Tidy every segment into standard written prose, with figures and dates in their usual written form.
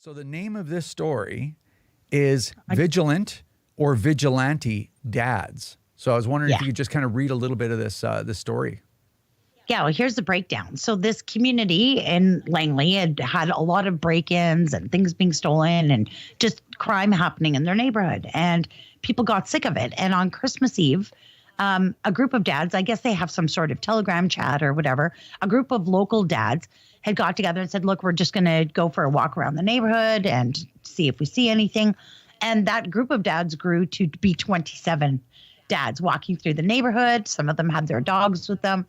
So the name of this story is Vigilant or Vigilante Dads. So I was wondering if you could just kind of read a little bit of this story. Yeah, well, here's the breakdown. So this community in Langley had a lot of break-ins and things being stolen and just crime happening in their neighborhood. And people got sick of it. And on Christmas Eve, a group of dads, I guess they have some sort of Telegram chat or whatever, a group of local dads had got together and said, look, we're just going to go for a walk around the neighborhood and see if we see anything. And that group of dads grew to be 27 dads walking through the neighborhood. Some of them had their dogs with them.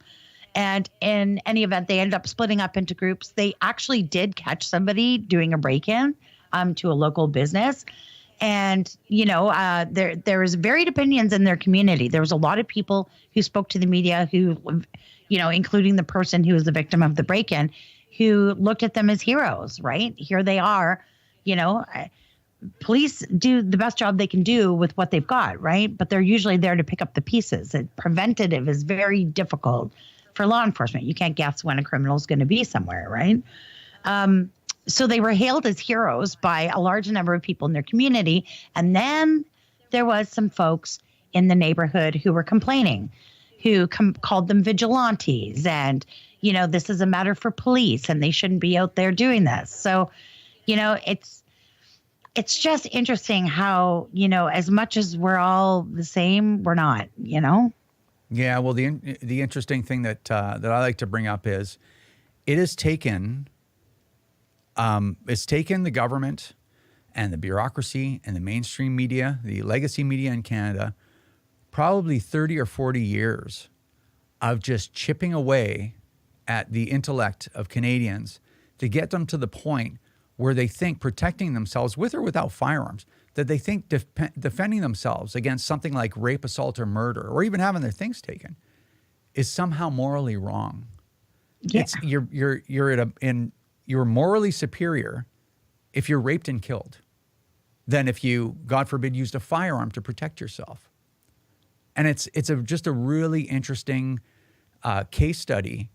And in any event, they ended up splitting up into groups. They actually did catch somebody doing a break-in to a local business. And, you know, there was varied opinions in their community. There was a lot of people who spoke to the media who, you know, including the person who was the victim of the break-in, who looked at them as heroes, right? Here they are, you know, police do the best job they can do with what they've got, right? But they're usually there to pick up the pieces. Preventative is very difficult for law enforcement. You can't guess when a criminal is going to be somewhere, right? So they were hailed as heroes by a large number of people in their community. And then there was some folks in the neighborhood who were complaining, who called them vigilantes. And, you know, this is a matter for police and they shouldn't be out there doing this. So, you know, it's just interesting how, you know, as much as we're all the same, we're not, you know? Yeah, well, the interesting thing that I like to bring up is it has taken the government and the bureaucracy and the mainstream media, the legacy media in Canada, probably 30 or 40 years of just chipping away at the intellect of Canadians to get them to the point where they think protecting themselves with or without firearms, that they think defending themselves against something like rape, assault, or murder, or even having their things taken, is somehow morally wrong. Yeah. You're morally superior if you're raped and killed than if you, God forbid, used a firearm to protect yourself. And it's just a really interesting case study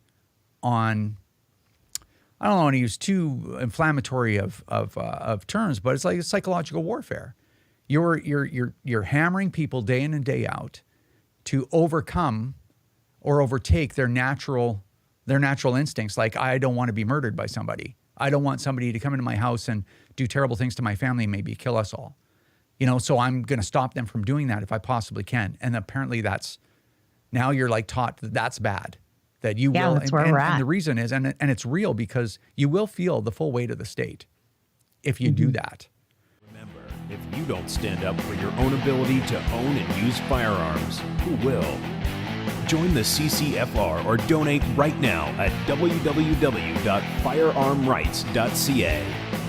on, I don't want to use too inflammatory of terms, but it's like psychological warfare. You're hammering people day in and day out to overcome or overtake their natural instincts. Like, I don't want to be murdered by somebody. I don't want somebody to come into my house and do terrible things to my family, maybe kill us all. You know, so I'm going to stop them from doing that if I possibly can. And apparently now you're like taught that that's bad. That you will, that's where we're at. And the reason is, and it's real, because you will feel the full weight of the state if you do that. Remember, if you don't stand up for your own ability to own and use firearms, who will? Join the CCFR or donate right now at www.firearmrights.ca.